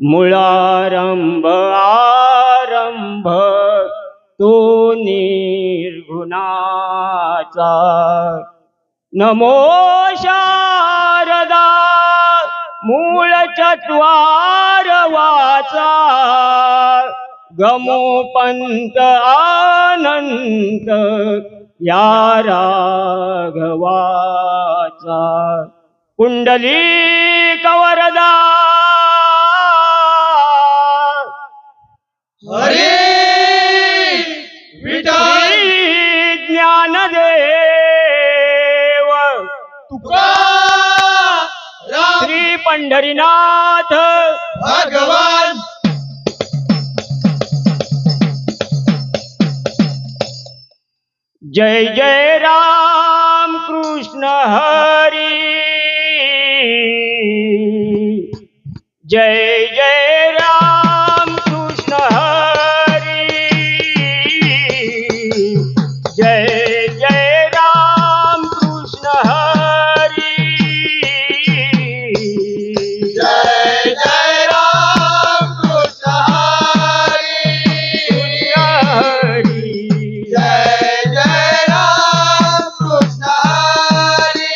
मूळारंभ आरंभ तो निर्गुणाचा। नमो शारदा मूळ चत्वार वाचा। गमो पंत अनंत या राघवाचा। पुंडलिक वरदा हरी विठ्ठल ज्ञानदेव तुकाराम श्री पंढरीनाथ भगवान। जय जय राम कृष्ण हरी। जय जय राम कृष्ण हरी। जय जय राम कृष्ण हरी। जय जय राम कृष्ण हरी। हरी जय जय राम कृष्ण हरी।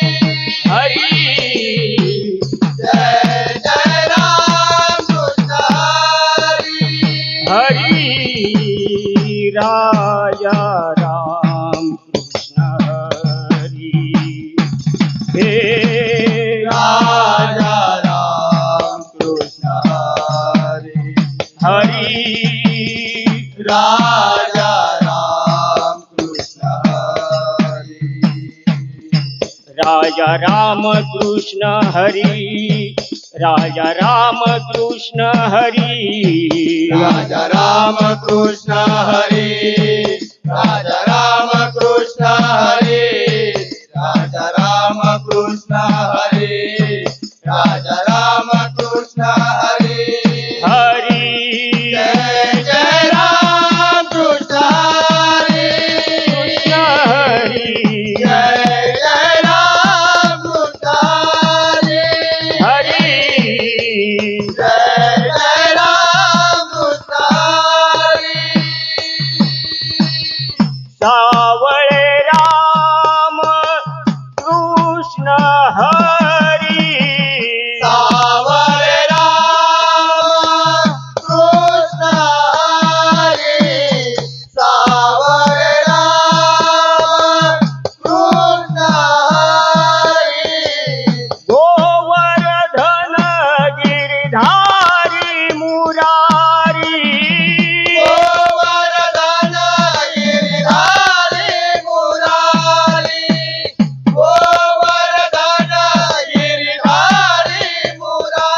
हरी जय जय राम कृष्ण हरी। हरी राजा राम कृष्ण हरी। हे राजा राम कृष्ण हरी। हरी राजा राम कृष्ण हरी। राजा राम कृष्ण हरी। राजा राम कृष्ण हरी। राजा राम कृष्ण हरी। राजा राम कृष्ण हरी। राजा राम कृष्ण हरी। राजा राम कृष्ण हरी। हरी जय जय राम कृष्ण हरी। हरी जय जय राम कृष्ण हरी। हरी जय जय राम कृष्ण हरी। सावळे राम कृष्ण हरी। सावळे राम कृष्ण हरी। सावळे राम कृष्ण हरी। गोवर्धन गिरधारी मुरारी। गोवर्धन गिरिधारी मुरारी। गोवर्धन गिरिधारी मुरारी।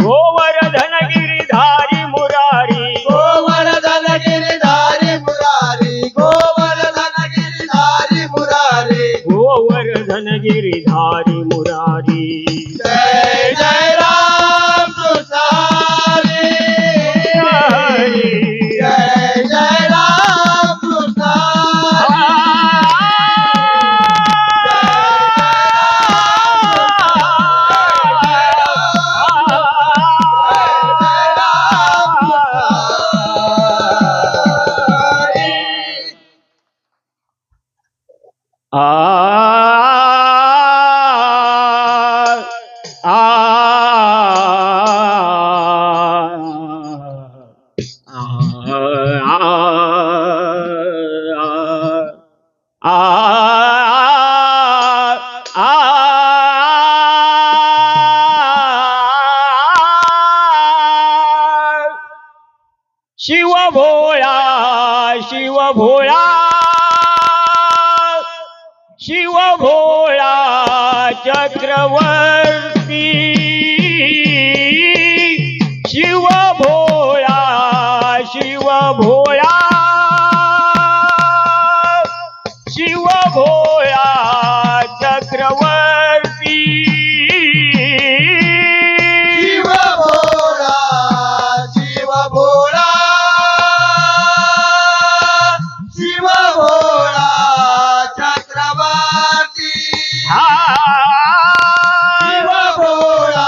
गोवर्धन गिरधारी मुरारी। गोवर्धन गिरिधारी मुरारी। गोवर्धन गिरिधारी मुरारी। गोवर्धन गिरधारी मुरारी। जय जय राम कृष्ण हरी। जय जय राम कृष्ण हरी। शिव भोळा शिव भोळा शिव भोळा चक्रवर्ती। शिव भोळा शिव भोळा शिव भोळा चक्रवर्ती। शिव भोळा शिव भोळा शिव भोळा चक्रवर्ती। हा शिव भोळा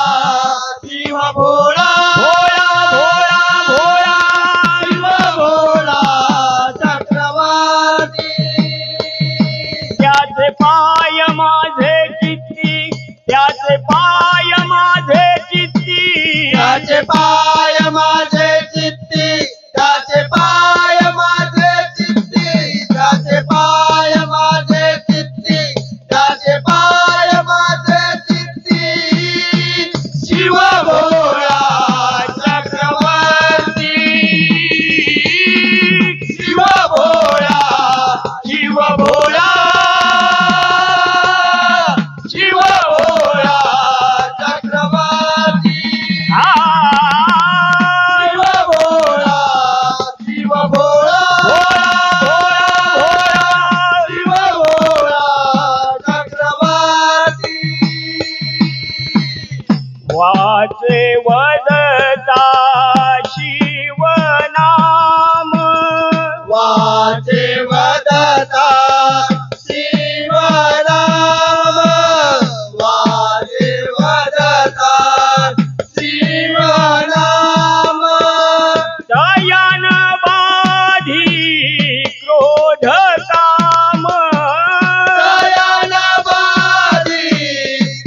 वाचे वदता शिवनाम वाचे वदता शिवनाम वाचे वदता शिवनाम दयान बाधी क्रोध काम दयान बाधी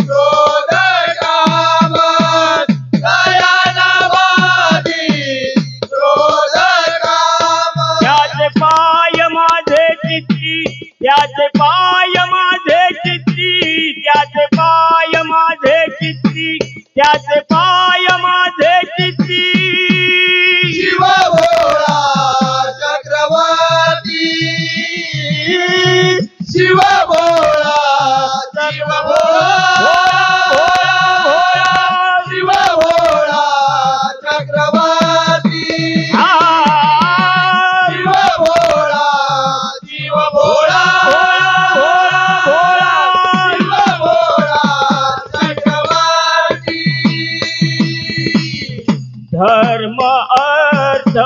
क्रोध काम दयान बाधी क्रोध काम त्याचे पाय माझे चित्ती त्याचे पाय माझे चित्ती त्याचे पाय माझे चित्ती त्याचे पाय माझे चित्ती शिव भोळा चक्रवर्ती शिव भोळा शिव भोळा शिव भोळा चक्रवर्ती शिव भोळा शिव भोळा शिव भोळा चक्रवर्ती धर्म अर्थ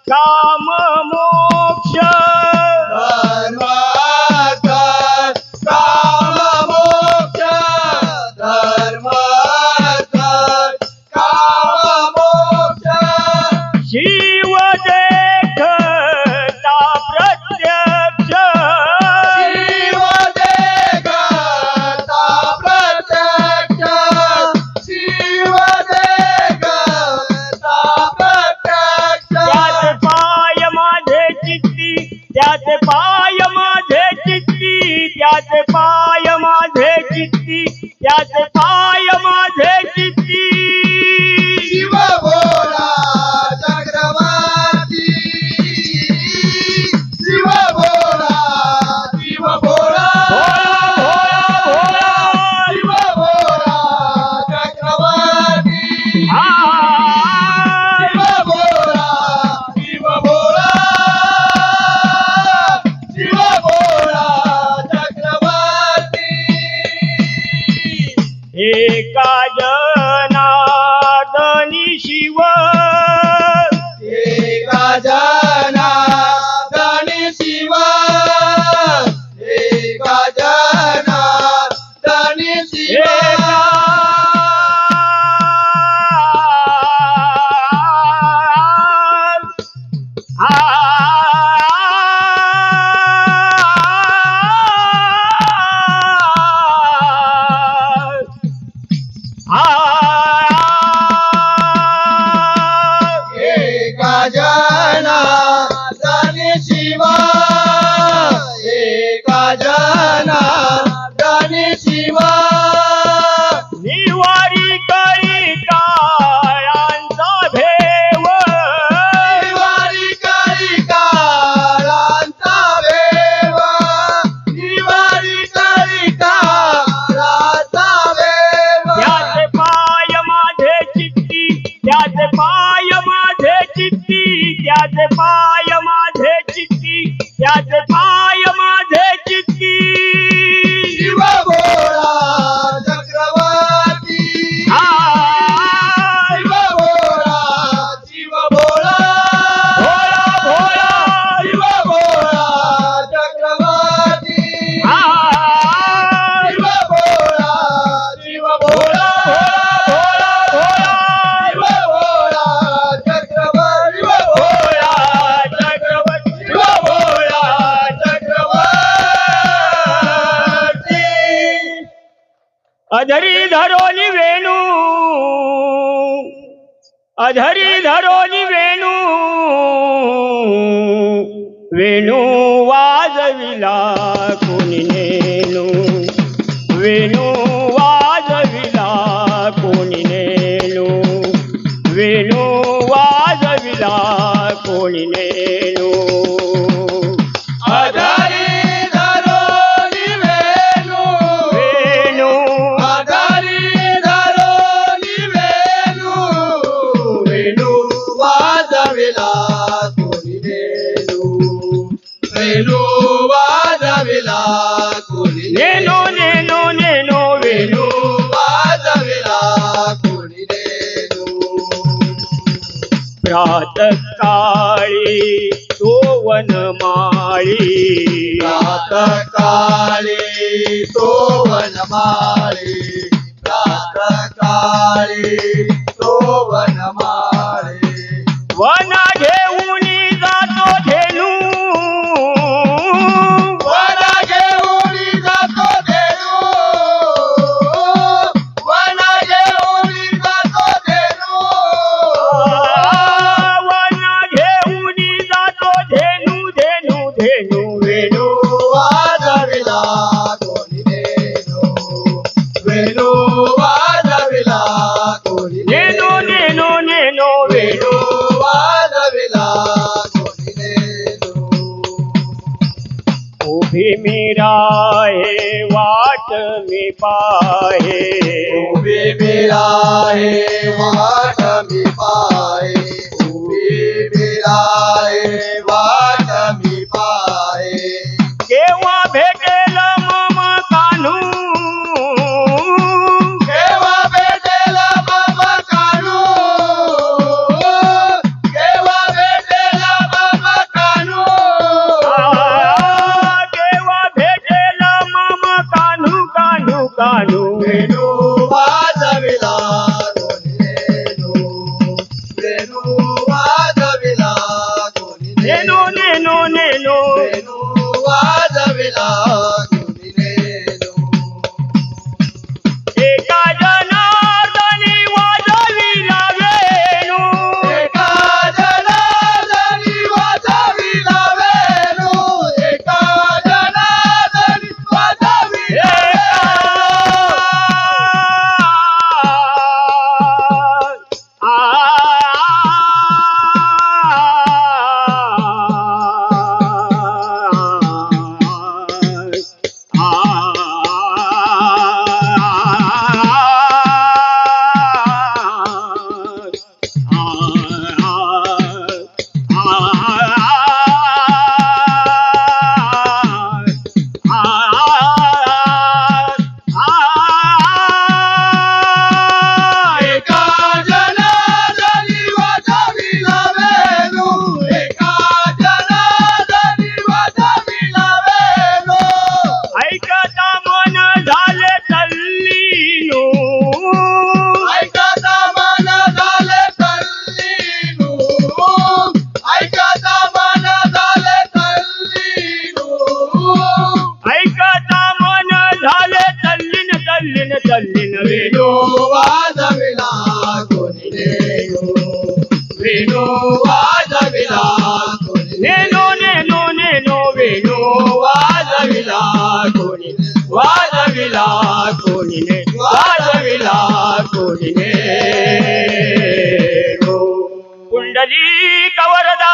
काम मोक्ष धर्म अर्थ काम मोक्ष धर्म अर्थ काम मोक्ष शिव देखता प्रत्यक्ष शिव देखता प्रत्यक्ष शिव देखता प्रत्यक्ष त्याचे पाय माझे चित्ती त्याचे पाय माझे चित्ती त्याचे पाय माझे चित्ती त्याचे पाय माझे चित्ती शिव भोळा चक्रवर्ती शिव भोळा शिव भोळा शिव भोळा चक्रवर्ती शिव भोळा शिव भोळा शिव भोळा चक्रवर्ती एका जनार्दनी शिव एका जनार्दनी शिव एका जनार्दनी शिव एका जनार्दनी शिव एका जनार्दनी शिव निवारी करी काळांचा भेव निवारी करी काळांचा भेव निवारी करी काळांचा भेव त्याचे पाय माझे चित्ती त्याचे पाय माझे चित्ती त्याचे पाय माझे चित्ती त्याचे पाय माझे चित्ती शिव भोळा चक्रवर्ती शिव भोळा शिव भोळा शिव भोळा चक्रवर्ती शिव भोळा शिव भोळा शिव भोळा चक्रवर्ती शिव भोळा चक्रवर्ती शिव भोळा चक्रवर्ती अधरी धरोनी वेणू अधरी धरोनी वेणू वेणू वाजविला कोणी नेणू वेणू वाजविला कोणी नेणू वेणू वाजविला कोणी नेणू अधारी धरोनी वेणू वेणू अधारी धरोनी वेणू वेणू वाजविला कोणी वेणू वेणू वाजविला कोणी नेनो नेनो नेनो वेणू वेणू वाजविला रात काळी तो वनमाळी रात काळी तो वनमाळी रात काळी तो वनमाळी वन घेऊन जातो धेनू वन घेऊन जातो धेनू वन घेऊन जातो धेनू वन घेऊन जातो धेनू धेनू धेनू वेणू वाजविला कोणी धेनू वेणू वाजविला कोणी धेनू धेनू धेनू वेणू वाजविला कोणी धेनू उभी मी राहे वाट मी पाहे उभी मिराहे वाट मी पाहे उभी मिराहे वाट मी पाहे केव्हा भेटेल मम कान्हू केव्हा भेटेल मम कानू केव्हा भेटेल मम कानू केव्हा भेटेल मम कान्हू कान्हू कान्हू वेणू वाजविला कोणी धेनू वेणू वाजविला कोणी नेनो नेनो नेनो वेणू वाजविला कोणी धेनू एका जनार्दनी वाजविला वेणू एका जनार्दनी वाजविला वेणू एका जनार्दनी वाजविला एका जनार्दनी वाजविला वेणू एका जनार्दनी वाजविला वेणू ऐकता मन झाले तल्लीनू ऐकता मन झाले तल्लीनू ऐकता मन झाले तल्लीनू ऐकता मन झाले तल्लीन तल्लीन तल्लीन वेणू वाजविला कोणी धेनू वेणू वाजविला कोणी नेनो नेनो नेनो वेणू वाजविला कोणी वाजविला कोणी ने वाजविला कोणी ने कुंडली कवरदा